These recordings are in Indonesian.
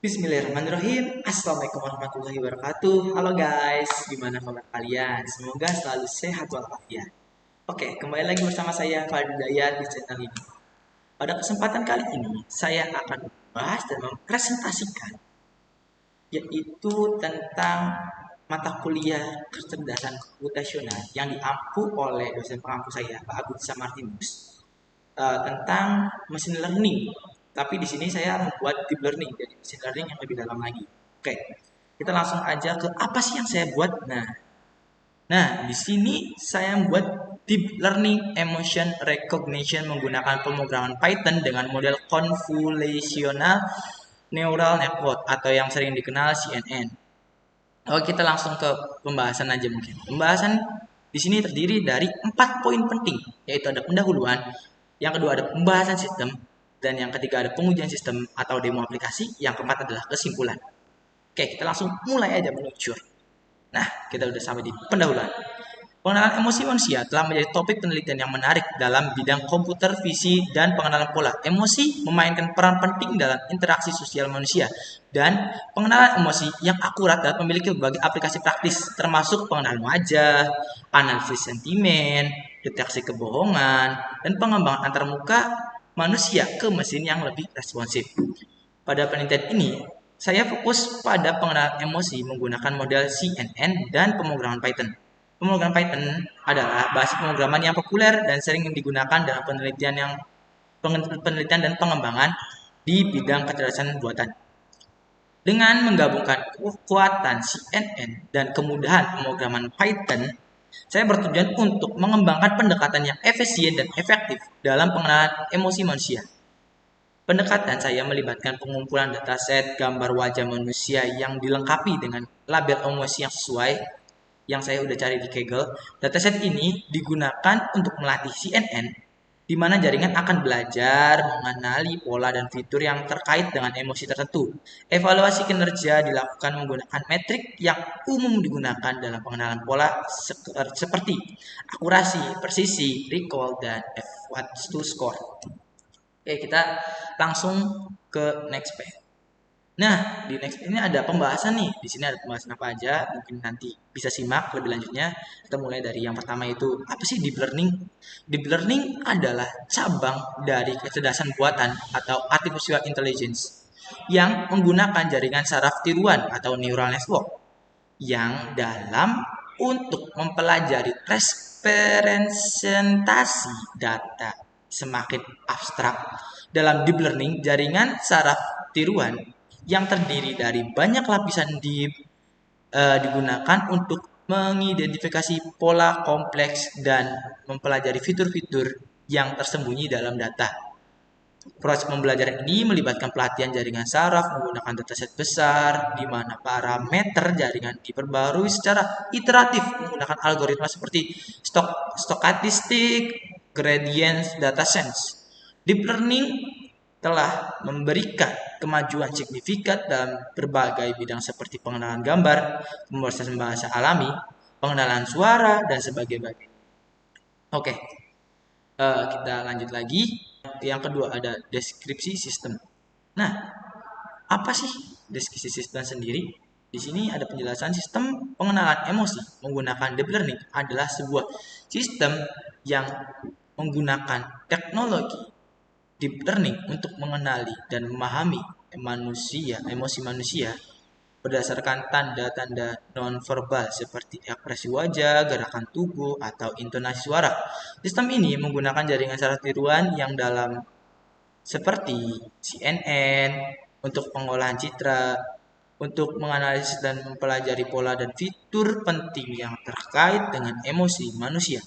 Bismillahirrahmanirrahim. Assalamualaikum warahmatullahi wabarakatuh. Halo guys, gimana kabar kalian? Semoga selalu sehat walafiat. Oke, kembali lagi bersama saya Fadil Dayat di channel ini. Pada kesempatan kali ini, saya akan membahas dan mempresentasikan yaitu tentang mata kuliah kecerdasan komputasional yang diampu oleh dosen pengampu saya, Pak Agus Samartinus, tentang machine learning. Tapi di sini saya membuat deep learning, jadi machine learning yang lebih dalam lagi. Oke, kita langsung aja ke apa sih yang saya buat. Nah, di sini saya membuat deep learning emotion recognition menggunakan pemrograman Python dengan model convolutional neural network atau yang sering dikenal CNN. Oke, kita langsung ke pembahasan aja mungkin. Pembahasan di sini terdiri dari 4 poin penting, yaitu ada pendahuluan, yang kedua ada pembahasan sistem, dan yang ketiga ada pengujian sistem atau demo aplikasi, yang keempat adalah kesimpulan. Oke, kita langsung mulai aja meluncur. Nah, kita udah sampai di pendahuluan. Pengenalan emosi manusia telah menjadi topik penelitian yang menarik dalam bidang komputer visi dan pengenalan pola. Emosi memainkan peran penting dalam interaksi sosial manusia, dan pengenalan emosi yang akurat dapat memiliki berbagai aplikasi praktis, termasuk pengenalan wajah, analisis sentimen, deteksi kebohongan, dan pengembangan antarmuka manusia ke mesin yang lebih responsif. Pada penelitian ini, saya fokus pada pengenalan emosi menggunakan model CNN dan pemrograman Python. Pemrograman Python adalah bahasa pemrograman yang populer dan sering digunakan dalam penelitian dan pengembangan di bidang kecerdasan buatan. Dengan menggabungkan kekuatan CNN dan kemudahan pemrograman Python, saya bertujuan untuk mengembangkan pendekatan yang efisien dan efektif dalam pengenalan emosi manusia. Pendekatan saya melibatkan pengumpulan dataset gambar wajah manusia yang dilengkapi dengan label emosi yang sesuai, yang saya udah cari di Kaggle. Dataset ini digunakan untuk melatih CNN, di mana jaringan akan belajar mengenali pola dan fitur yang terkait dengan emosi tertentu. Evaluasi kinerja dilakukan menggunakan metrik yang umum digunakan dalam pengenalan pola seperti akurasi, presisi, recall, dan F1 score. Oke, kita langsung ke next page. Nah, di next ini ada pembahasan nih. Di sini ada pembahasan apa aja? Mungkin nanti bisa simak lebih lanjutnya. Kita mulai dari yang pertama, itu apa sih deep learning? Deep learning adalah cabang dari kecerdasan buatan atau artificial intelligence yang menggunakan jaringan saraf tiruan atau neural network yang dalam untuk mempelajari representasi data semakin abstrak. Dalam deep learning, jaringan saraf tiruan yang terdiri dari banyak lapisan digunakan untuk mengidentifikasi pola kompleks dan mempelajari fitur-fitur yang tersembunyi dalam data. Proses pembelajaran ini melibatkan pelatihan jaringan saraf menggunakan dataset besar, di mana parameter jaringan diperbarui secara iteratif menggunakan algoritma seperti stokastik gradient data science. Deep learning telah memberikan kemajuan signifikan dalam berbagai bidang seperti pengenalan gambar, pemrosesan bahasa alami, pengenalan suara, dan sebagainya. Oke, kita lanjut lagi. Yang kedua ada deskripsi sistem. Nah, apa sih deskripsi sistem sendiri? Di sini ada penjelasan sistem pengenalan emosi menggunakan deep learning adalah sebuah sistem yang menggunakan teknologi deep learning untuk mengenali dan memahami emosi manusia berdasarkan tanda-tanda nonverbal seperti ekspresi wajah, gerakan tubuh, atau intonasi suara. Sistem ini menggunakan jaringan saraf tiruan yang dalam seperti CNN untuk pengolahan citra, untuk menganalisis dan mempelajari pola dan fitur penting yang terkait dengan emosi manusia.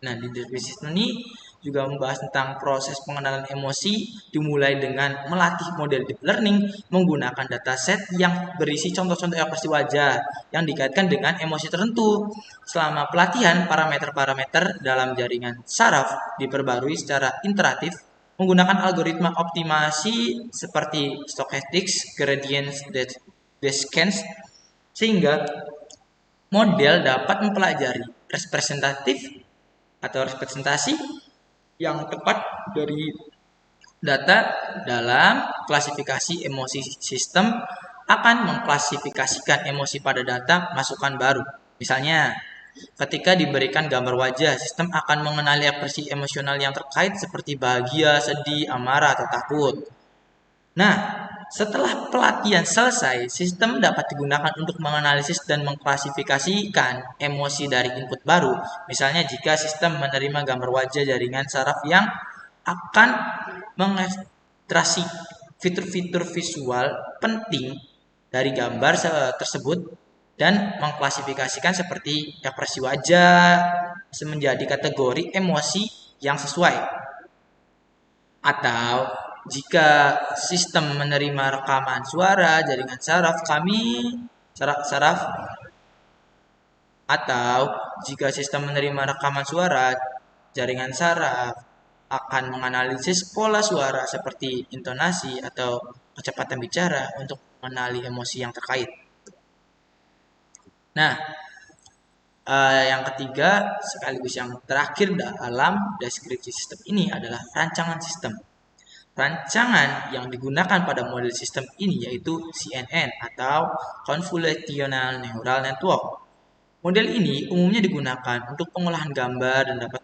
Nah, di deskripsi sistem ini juga membahas tentang proses pengenalan emosi, dimulai dengan melatih model deep learning menggunakan dataset yang berisi contoh-contoh ekspresi wajah yang dikaitkan dengan emosi tertentu. Selama pelatihan, parameter-parameter dalam jaringan saraf diperbarui secara iteratif menggunakan algoritma optimasi seperti stochastic gradient descent, sehingga model dapat mempelajari representatif atau representasi yang tepat dari Data dalam klasifikasi emosi sistem akan mengklasifikasikan emosi pada data masukan baru. Misalnya, ketika diberikan gambar wajah, sistem akan mengenali ekspresi emosional yang terkait seperti bahagia, sedih, amarah, atau takut. Nah, setelah pelatihan selesai, sistem dapat digunakan untuk menganalisis dan mengklasifikasikan emosi dari input baru. Misalnya jika sistem menerima gambar wajah jaringan saraf yang akan mengekstrasi fitur-fitur visual penting dari gambar tersebut dan mengklasifikasikan seperti ekspresi wajah menjadi kategori emosi yang sesuai. Atau jika sistem menerima rekaman suara jaringan saraf saraf atau jika sistem menerima rekaman suara jaringan saraf akan menganalisis pola suara seperti intonasi atau kecepatan bicara untuk mengenali emosi yang terkait. Nah, yang ketiga sekaligus yang terakhir dalam deskripsi sistem ini adalah rancangan sistem. Rancangan yang digunakan pada model sistem ini yaitu CNN atau Convolutional Neural Network. Model ini umumnya digunakan untuk pengolahan gambar dan dapat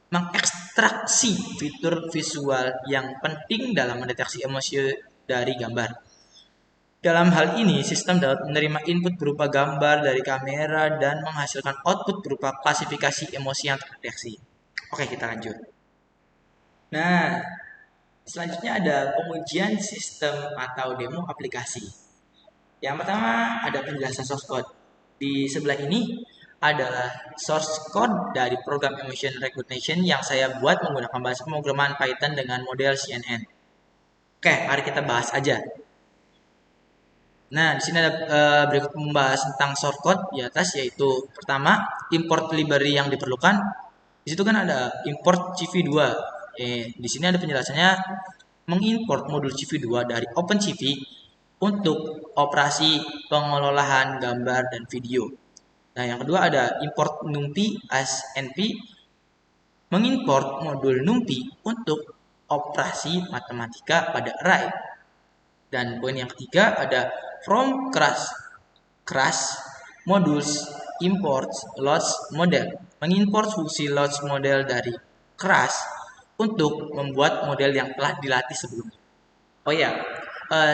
mengekstraksi fitur visual yang penting dalam mendeteksi emosi dari gambar. Dalam hal ini, sistem dapat menerima input berupa gambar dari kamera dan menghasilkan output berupa klasifikasi emosi yang terdeteksi. Oke, kita lanjut. Nah, selanjutnya ada pengujian sistem atau demo aplikasi. Yang pertama ada penjelasan source code. Di sebelah ini adalah source code dari program emotion recognition yang saya buat menggunakan bahasa pemrograman Python dengan model CNN. Oke, mari kita bahas aja. Nah, di sini ada berikut membahas tentang source code di atas, yaitu pertama import library yang diperlukan. Di situ kan ada import CV2. Di sini ada penjelasannya mengimport modul CV2 dari OpenCV untuk operasi pengelolaan gambar dan video. Nah, yang kedua ada import NumPy as NP, mengimport modul NumPy untuk operasi matematika pada array. Dan poin yang ketiga ada from class modules import loads model, mengimport fungsi loads model dari class untuk membuat model yang telah dilatih sebelumnya. Oh ya,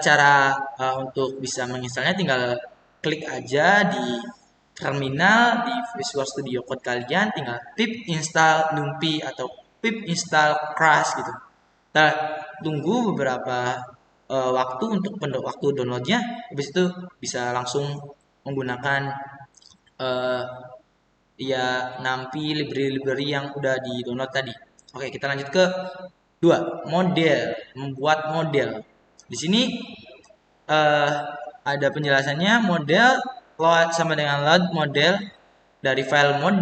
cara untuk bisa menginstalnya tinggal klik aja di terminal di Visual Studio Code kalian, tinggal pip install numpy atau pip install crash gitu. Kita tunggu beberapa waktu untuk waktu downloadnya, habis itu bisa langsung menggunakan uh, ya NumPy library yang udah di download tadi. Oke, kita lanjut ke 2. Model, membuat model. Di sini uh, ada penjelasannya model load sama dengan load model dari file 30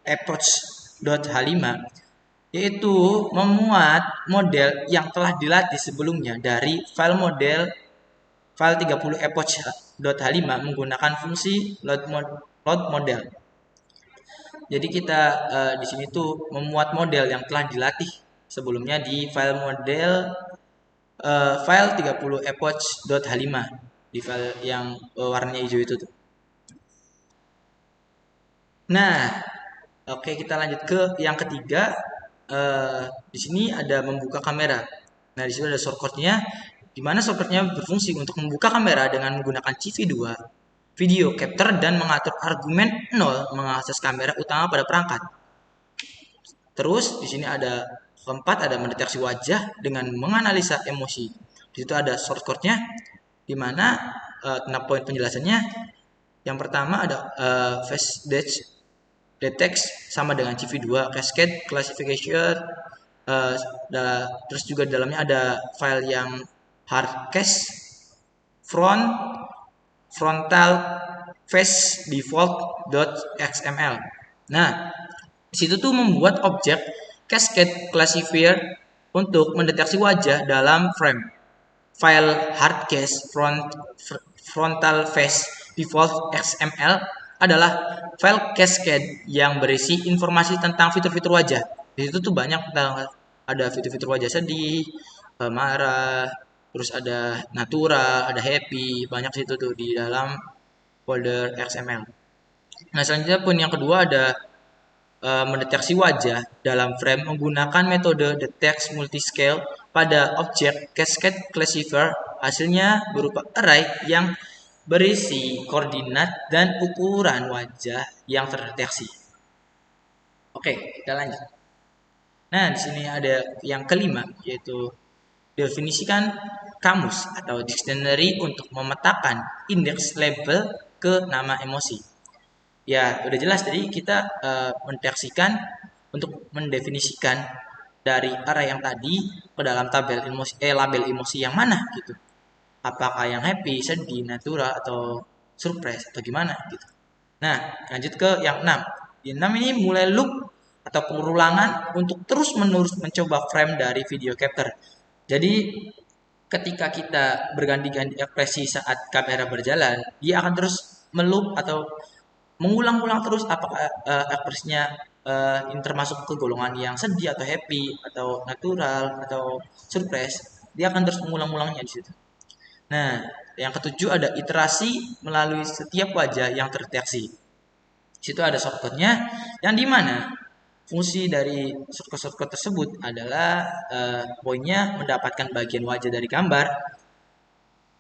approach.h5 yaitu memuat model yang telah dilatih sebelumnya dari file 30 approach.h5 menggunakan fungsi load model. Jadi kita di sini tuh memuat model yang telah dilatih sebelumnya di file 30 epoch.h5 di file yang warnanya hijau itu tuh. Nah, oke kita lanjut ke yang ketiga. Di sini ada membuka kamera. Nah, di sini ada shortcut-nya di mana shortcut-nya berfungsi untuk membuka kamera dengan menggunakan CV2 video capture dan mengatur argumen 0 mengakses kamera utama pada perangkat. Terus di sini ada keempat ada mendeteksi wajah dengan menganalisa emosi. Di situ ada shortcut-nya di mana poin penjelasannya yang pertama ada face detect sama dengan CV2 cascade classification terus juga di dalamnya ada file yang hardcase frontal face default.xml. Nah, di situ tuh membuat objek cascade classifier untuk mendeteksi wajah dalam frame. File hardcase frontal face default XML adalah file cascade yang berisi informasi tentang fitur-fitur wajah. Di situ tuh banyak tentang ada fitur-fitur wajah sedih, marah, terus ada natural, ada happy, banyak situ tuh di dalam folder XML. Nah, selanjutnya pun yang kedua ada mendeteksi wajah dalam frame menggunakan metode detect multiscale pada objek cascade classifier. Hasilnya berupa array yang berisi koordinat dan ukuran wajah yang terdeteksi. Oke, kita lanjut. Nah, di sini ada yang kelima, yaitu definisikan kamus atau dictionary untuk memetakan indeks label ke nama emosi. Ya, udah jelas tadi kita mendeteksikan untuk mendefinisikan dari array yang tadi ke dalam tabel emosi label emosi yang mana gitu. Apakah yang happy, sedih, natural atau surprise atau gimana gitu. Nah, lanjut ke yang 6. Yang 6 ini mulai loop atau pengulangan untuk terus-menerus mencoba frame dari video capture. Jadi ketika kita berganti-ganti ekspresi saat kamera berjalan, dia akan terus meloop atau mengulang-ulang terus apakah ekspresinya ini termasuk ke golongan yang sedih atau happy atau natural atau surprise. Dia akan terus mengulang-ulangnya di situ. Nah, yang ketujuh ada iterasi melalui setiap wajah yang terdeteksi. Di situ ada shortcutnya yang dimana fungsi dari shortcut tersebut adalah poinnya mendapatkan bagian wajah dari gambar,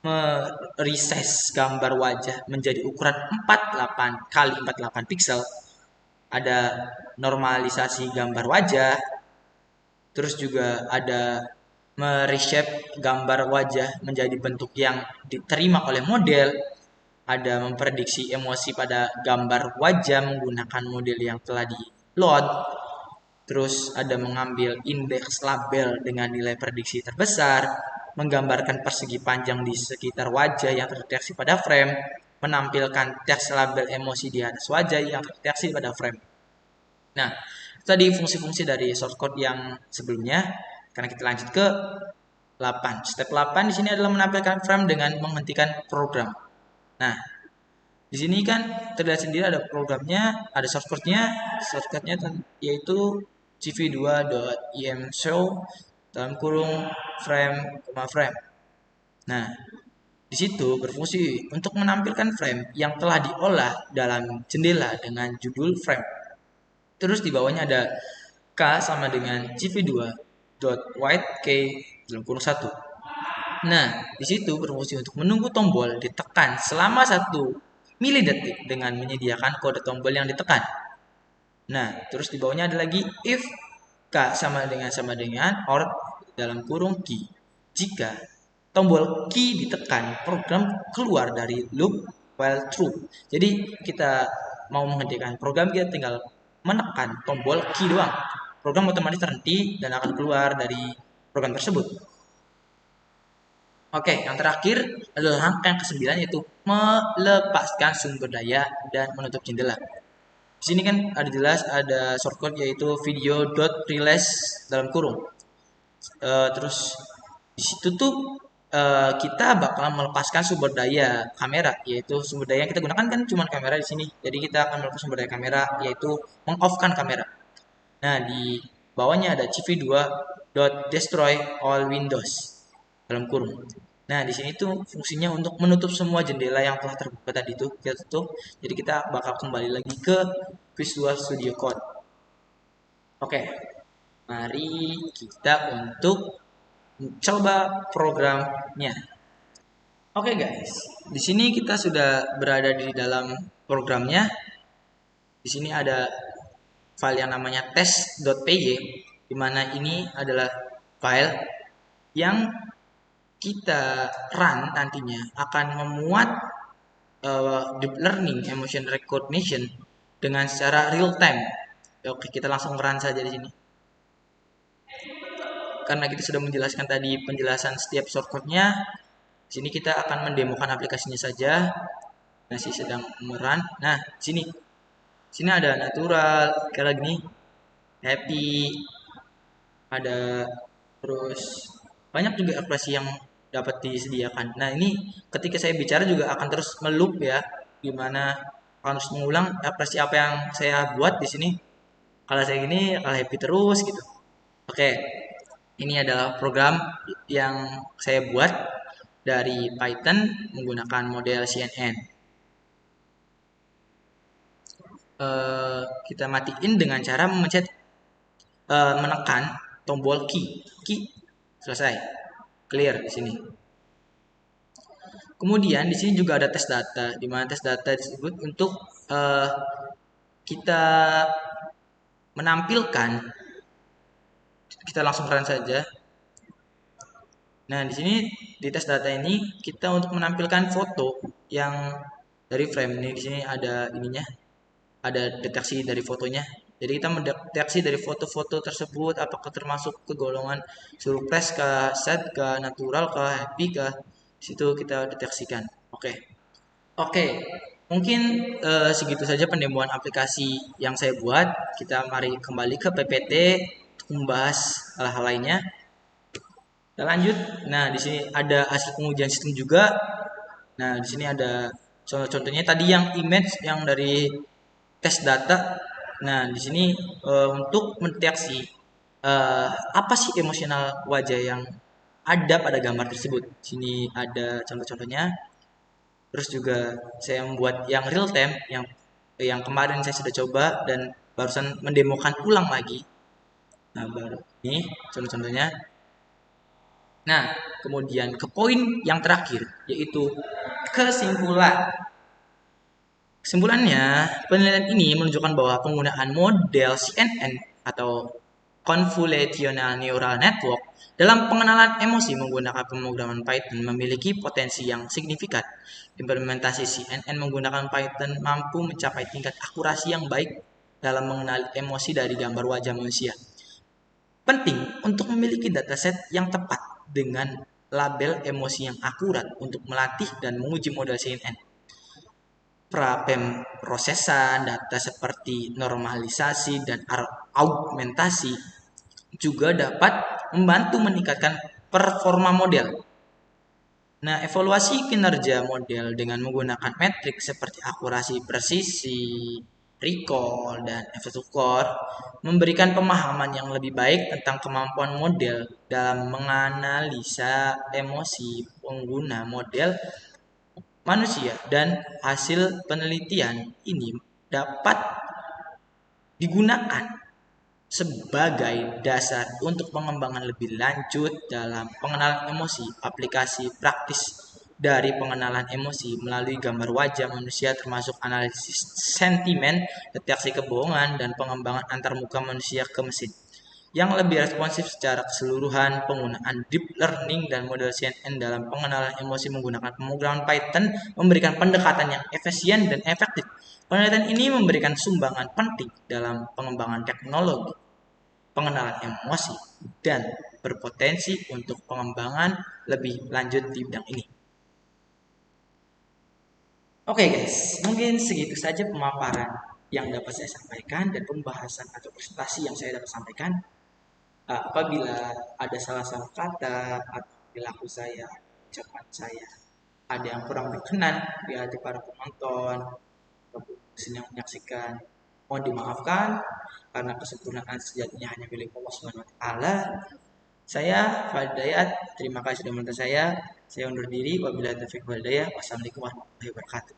meresize gambar wajah menjadi ukuran 48 kali 48 pixel, ada normalisasi gambar wajah, terus juga ada mereshape gambar wajah menjadi bentuk yang diterima oleh model, ada memprediksi emosi pada gambar wajah menggunakan model yang telah di load, terus ada mengambil indeks label dengan nilai prediksi terbesar, menggambarkan persegi panjang di sekitar wajah yang terdeteksi pada frame, menampilkan teks label emosi di atas wajah yang terdeteksi pada frame. Nah, tadi fungsi-fungsi dari shortcode yang sebelumnya. Karena kita lanjut ke 8. Step 8 di sini adalah menampilkan frame dengan menghentikan program. Nah, di sini kan terlihat sendiri ada programnya, ada shortcode-nya. Shortcode-nya yaitu cv2.imshow dalam kurung frame, frame. Nah, di situ berfungsi untuk menampilkan frame yang telah diolah dalam jendela dengan judul frame. Terus di bawahnya ada K sama dengan cv2.white K dalam kurung 1. Nah, di situ berfungsi untuk menunggu tombol ditekan selama 1 milidetik dengan menyediakan kode tombol yang ditekan. Nah, terus di bawahnya ada lagi if K sama dengan or dalam kurung key. Jika tombol key ditekan, program keluar dari loop while true. Jadi kita mau menghentikan program, kita tinggal menekan tombol key doang. Program otomatis terhenti dan akan keluar dari program tersebut. Oke, yang terakhir adalah langkah yang ke-9, yaitu melepaskan sumber daya dan menutup jendela. Di sini kan ada jelas ada shortcut yaitu video.release dalam kurung. Terus di situ tuh kita bakal melepaskan sumber daya kamera, yaitu sumber daya yang kita gunakan kan cuma kamera di sini. Jadi kita akan melepas sumber daya kamera, yaitu meng-off-kan kamera. Nah, di bawahnya ada cv2.destroy all windows dalam kurung. Nah, di sini tuh fungsinya untuk menutup semua jendela yang telah terbuka tadi itu kita tutup. Jadi kita bakal kembali lagi ke Visual Studio Code. Oke, mari kita untuk coba programnya. Oke guys, di sini kita sudah berada di dalam programnya. Di sini ada file yang namanya test.py, di mana ini adalah file yang kita run nantinya akan memuat deep learning emotion recognition dengan secara real time. Oke, kita langsung run saja di sini. Karena kita sudah menjelaskan tadi penjelasan setiap shortcode-nya, di sini kita akan mendemokan aplikasinya saja. Masih sedang merun. Nah, sini ada natural, kayak lagi nih, happy, ada terus banyak juga ekspresi yang dapat disediakan. Nah, ini ketika saya bicara juga akan terus meloop ya, gimana harus mengulang ekspresi apa yang saya buat di sini. Kalau saya gini, kalau happy terus gitu. Oke. Ini adalah program yang saya buat dari Python menggunakan model CNN. Kita matiin dengan cara menekan tombol key. Selesai. Clear di sini. Kemudian di sini juga ada tes data, di mana tes data disebut untuk kita menampilkan. Kita langsung run saja. Nah, di sini di tes data ini kita untuk menampilkan foto yang dari frame ini. Di sini ada ininya, ada deteksi dari fotonya. Jadi kita mendeteksi dari foto-foto tersebut apakah termasuk ke golongan surprise kah, sad kah, natural kah, happy kah. Di situ kita deteksikan. Oke. Oke. Mungkin segitu saja pendemoan aplikasi yang saya buat. Kita mari kembali ke PPT untuk membahas hal-hal lainnya. Kita lanjut. Nah, di sini ada hasil pengujian sistem juga. Nah, di sini ada contoh-contohnya tadi yang image yang dari tes data. Nah, di sini untuk mendeteksi apa sih emosional wajah yang ada pada gambar tersebut. Di sini ada contoh-contohnya. Terus juga saya membuat yang real time yang kemarin saya sudah coba dan barusan mendemokan ulang lagi. Nah, baru ini contoh-contohnya. Nah, kemudian ke poin yang terakhir yaitu kesimpulan. Kesimpulannya, penelitian ini menunjukkan bahwa penggunaan model CNN atau Convolutional Neural Network dalam pengenalan emosi menggunakan pemrograman Python memiliki potensi yang signifikan. Implementasi CNN menggunakan Python mampu mencapai tingkat akurasi yang baik dalam mengenali emosi dari gambar wajah manusia. Penting untuk memiliki dataset yang tepat dengan label emosi yang akurat untuk melatih dan menguji model CNN. Pemrosesan data seperti normalisasi dan augmentasi juga dapat membantu meningkatkan performa model. Nah, evaluasi kinerja model dengan menggunakan metrik seperti akurasi, presisi, recall, dan effective core memberikan pemahaman yang lebih baik tentang kemampuan model dalam menganalisa emosi pengguna model manusia, dan hasil penelitian ini dapat digunakan sebagai dasar untuk pengembangan lebih lanjut dalam pengenalan emosi. Aplikasi praktis dari pengenalan emosi melalui gambar wajah manusia termasuk analisis sentimen, deteksi kebohongan, dan pengembangan antarmuka manusia ke mesin yang lebih responsif secara keseluruhan. Penggunaan deep learning dan model CNN dalam pengenalan emosi menggunakan pemrograman Python memberikan pendekatan yang efisien dan efektif. Penelitian ini memberikan sumbangan penting dalam pengembangan teknologi pengenalan emosi dan berpotensi untuk pengembangan lebih lanjut di bidang ini. Oke guys, mungkin segitu saja pemaparan yang dapat saya sampaikan dan pembahasan atau presentasi yang saya dapat sampaikan. Apabila ada salah-salah kata atau perilaku saya, ucapan saya ada yang kurang berkenan di hati para penonton ataupun yang menyaksikan, mohon dimaafkan karena kesempurnaan sejatinya hanya milik Allah Subhanahu wa taala. Saya Fadil Dayat, terima kasih sudah menonton saya. Saya undur diri. Wabillahi taufiq wal hidayah. Wassalamualaikum warahmatullahi wabarakatuh.